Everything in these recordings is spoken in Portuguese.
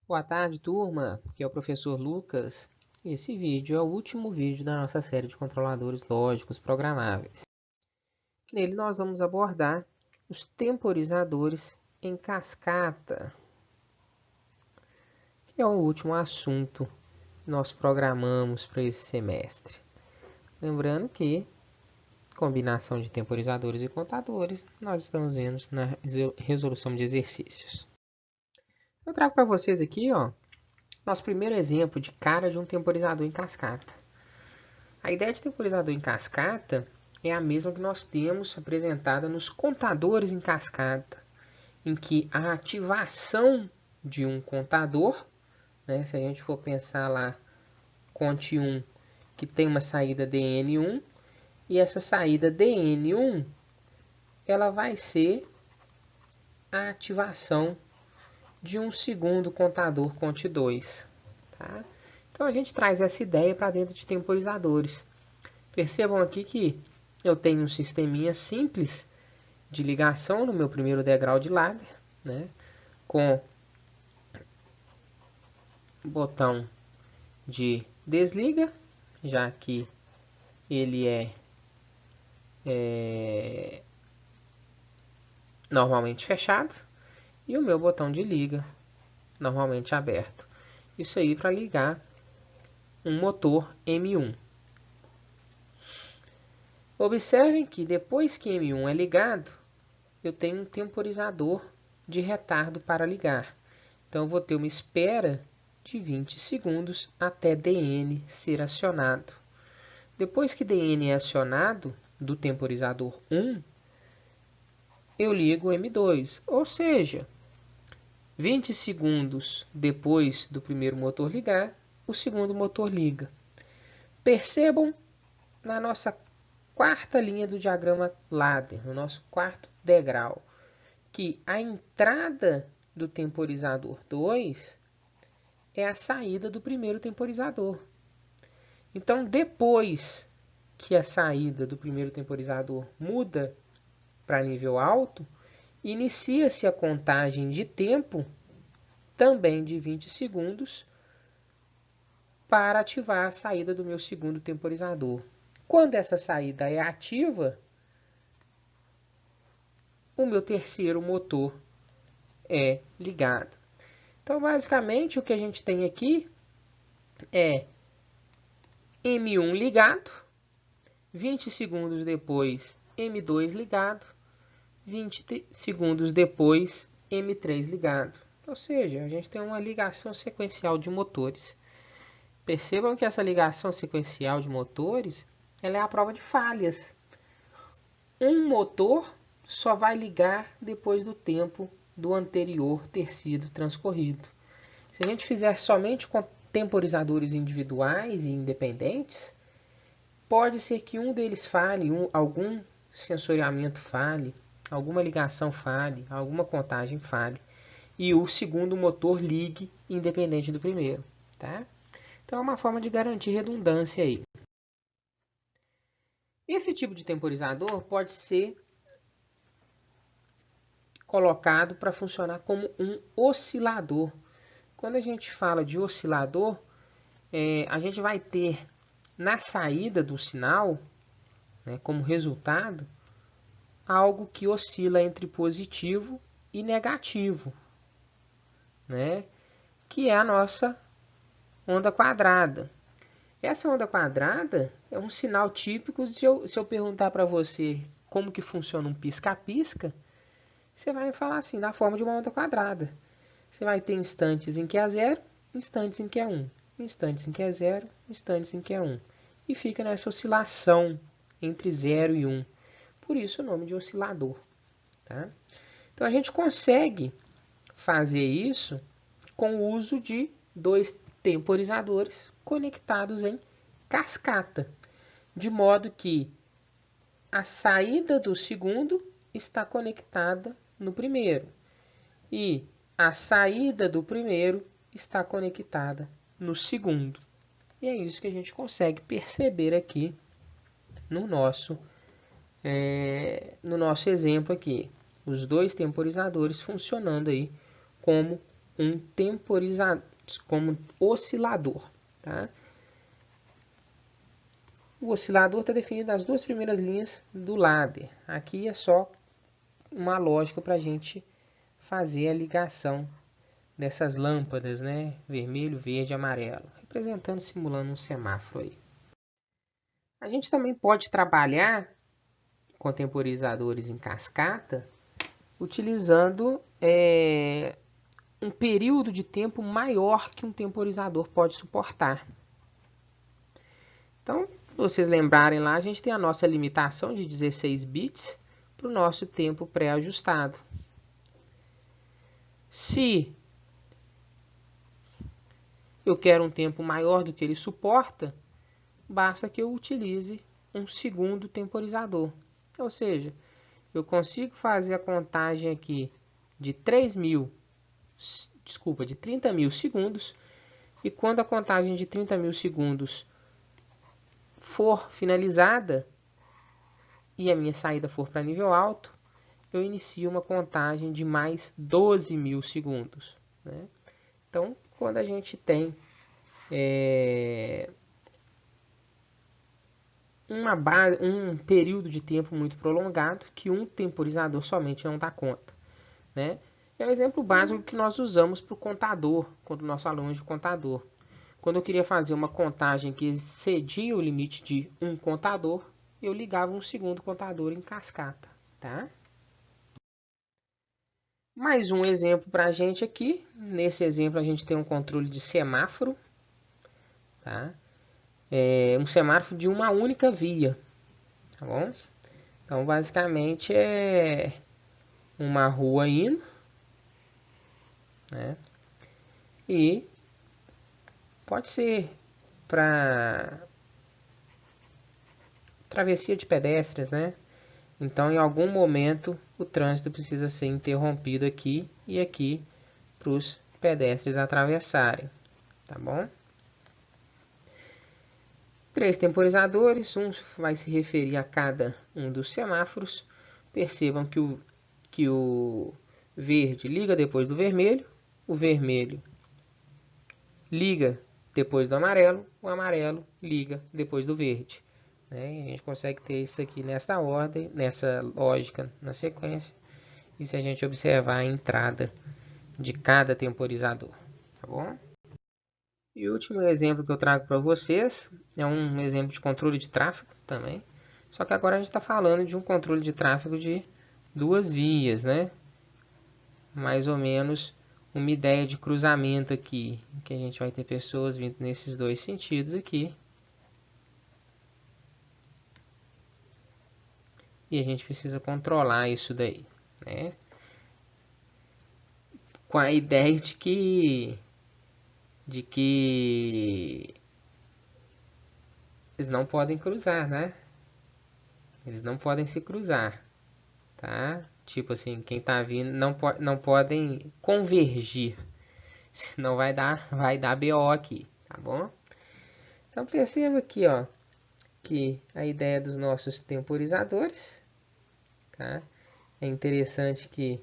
Boa tarde, turma. Aqui é o professor Lucas. E esse vídeo é o último vídeo da nossa série de controladores lógicos programáveis. Nele nós vamos abordar os temporizadores em cascata, que é o último assunto que nós programamos para esse semestre. Lembrando que combinação de temporizadores e contadores nós estamos vendo na resolução de exercícios. Eu trago para vocês aqui, nosso primeiro exemplo de cara de um temporizador em cascata. A ideia de temporizador em cascata é a mesma que nós temos apresentada nos contadores em cascata, em que a ativação de um contador, se a gente for pensar lá, conte 1 que tem uma saída DN1, e essa saída DN1 ela vai ser a ativação de um segundo contador conte 2. Tá? Então a gente traz essa ideia para dentro de temporizadores. Percebam aqui que eu tenho um sisteminha simples de ligação no meu primeiro degrau de ladder, com botão de desliga, já que ele é normalmente fechado, e o meu botão de liga, normalmente aberto. Isso aí para ligar um motor M1. Observem que depois que M1 é ligado, eu tenho um temporizador de retardo para ligar. Então, eu vou ter uma espera de 20 segundos até DN ser acionado. Depois que DN é acionado do temporizador 1, eu ligo o M2, ou seja, 20 segundos depois do primeiro motor ligar, o segundo motor liga. Percebam na nossa quarta linha do diagrama ladder, no nosso quarto degrau, que a entrada do temporizador 2 é a saída do primeiro temporizador. Então, depois que a saída do primeiro temporizador muda para nível alto, inicia-se a contagem de tempo, também de 20 segundos, para ativar a saída do meu segundo temporizador. Quando essa saída é ativa, o meu terceiro motor é ligado. Então, basicamente, o que a gente tem aqui é M1 ligado, 20 segundos depois M2 ligado, 20 segundos depois M3 ligado. Ou seja, a gente tem uma ligação sequencial de motores. Percebam que essa ligação sequencial de motores ela é a prova de falhas. Um motor só vai ligar depois do tempo do anterior ter sido transcorrido. Se a gente fizer somente com temporizadores individuais e independentes, pode ser que um deles falhe, algum sensoriamento falhe, alguma ligação falhe, alguma contagem falhe, e o segundo motor ligue independente do primeiro. Tá? Então é uma forma de garantir redundância aí. Esse tipo de temporizador pode ser colocado para funcionar como um oscilador. Quando a gente fala de oscilador, a gente vai ter na saída do sinal, como resultado, algo que oscila entre positivo e negativo, que é a nossa onda quadrada. Essa onda quadrada é um sinal típico. Se eu perguntar para você como que funciona um pisca-pisca, você vai falar assim, da forma de uma onda quadrada. Você vai ter instantes em que é 0, instantes em que é 1, instantes em que é 0, instantes em que é 1. E fica nessa oscilação entre 0 e 1. Por isso o nome de oscilador. Tá? Então a gente consegue fazer isso com o uso de dois temporizadores conectados em cascata, de modo que a saída do segundo está conectada no primeiro e a saída do primeiro está conectada no segundo. E é isso que a gente consegue perceber aqui no nosso exemplo aqui. Os dois temporizadores funcionando aí como um temporizador, como oscilador, tá? O oscilador está definido nas duas primeiras linhas do ladder. Aqui é só uma lógica para a gente fazer a ligação dessas lâmpadas, né? Vermelho, verde e amarelo, representando, simulando um semáforo aí. A gente também pode trabalhar com temporizadores em cascata utilizando um período de tempo maior que um temporizador pode suportar. Então, se vocês lembrarem lá, a gente tem a nossa limitação de 16 bits para o nosso tempo pré-ajustado. Se eu quero um tempo maior do que ele suporta, basta que eu utilize um segundo temporizador. Ou seja, eu consigo fazer a contagem aqui de 30.000 segundos, e quando a contagem de 30.000 segundos for finalizada e a minha saída for para nível alto, eu inicio uma contagem de mais 12.000 segundos, né? Então, quando a gente tem um período de tempo muito prolongado que um temporizador somente não dá conta, né? É o exemplo básico que nós usamos para o contador, quando o nosso aluno é de contador. Quando eu queria fazer uma contagem que excedia o limite de um contador, eu ligava um segundo contador em cascata, tá? Mais um exemplo para a gente aqui. Nesse exemplo a gente tem um controle de semáforo, tá? Um semáforo de uma única via, tá bom? Então basicamente é uma rua indo, né? E pode ser para travessia de pedestres, né? Então, em algum momento, o trânsito precisa ser interrompido aqui e aqui para os pedestres atravessarem, tá bom? 3 temporizadores, um vai se referir a cada um dos semáforos. Percebam que o verde liga depois do vermelho, o vermelho liga depois do amarelo, o amarelo liga depois do verde. Né? E a gente consegue ter isso aqui nessa ordem, nessa lógica, na sequência, e se a gente observar a entrada de cada temporizador, tá bom? E o último exemplo que eu trago para vocês é um exemplo de controle de tráfego também, só que agora a gente está falando de um controle de tráfego de duas vias, né? Mais ou menos uma ideia de cruzamento aqui, que a gente vai ter pessoas vindo nesses dois sentidos aqui. E a gente precisa controlar isso daí, né? Com a ideia de que eles não podem cruzar, né? Eles não podem se cruzar, tá? Tipo assim, quem tá vindo não podem convergir, senão vai dar BO aqui, tá bom? Então perceba aqui, ó, que a ideia dos nossos temporizadores, tá? É interessante que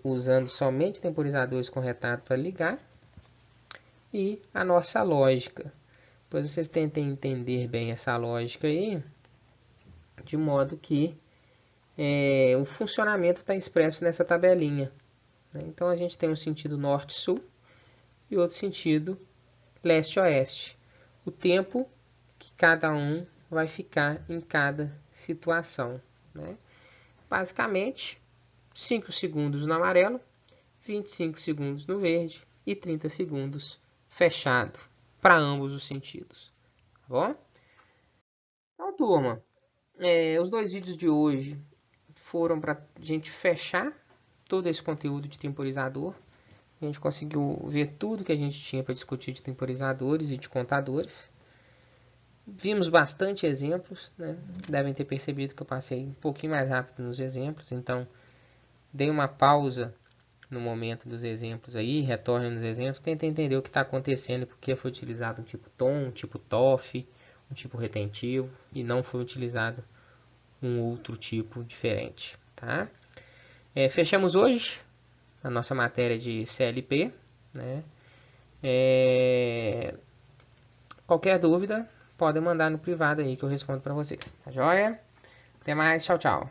usando somente temporizadores com retardo para ligar, e a nossa lógica. Depois vocês tentem entender bem essa lógica aí, de modo que o funcionamento está expresso nessa tabelinha, né? Então a gente tem um sentido norte-sul e outro sentido leste-oeste. O tempo que cada um vai ficar em cada situação, né? Basicamente, 5 segundos no amarelo, 25 segundos no verde e 30 segundos fechado para ambos os sentidos, tá bom? Então, turma, os dois vídeos de hoje foram para a gente fechar todo esse conteúdo de temporizador. A gente conseguiu ver tudo que a gente tinha para discutir de temporizadores e de contadores. Vimos bastante exemplos, né? Devem ter percebido que eu passei um pouquinho mais rápido nos exemplos, então dei uma pausa no momento dos exemplos aí, retorne nos exemplos, tenta entender o que está acontecendo e por que foi utilizado um tipo tom, um tipo TOF, um tipo retentivo e não foi utilizado um outro tipo diferente, tá? Fechamos hoje na nossa matéria de CLP, né? Qualquer dúvida, podem mandar no privado aí que eu respondo para vocês. Tá joia? Até mais, tchau, tchau.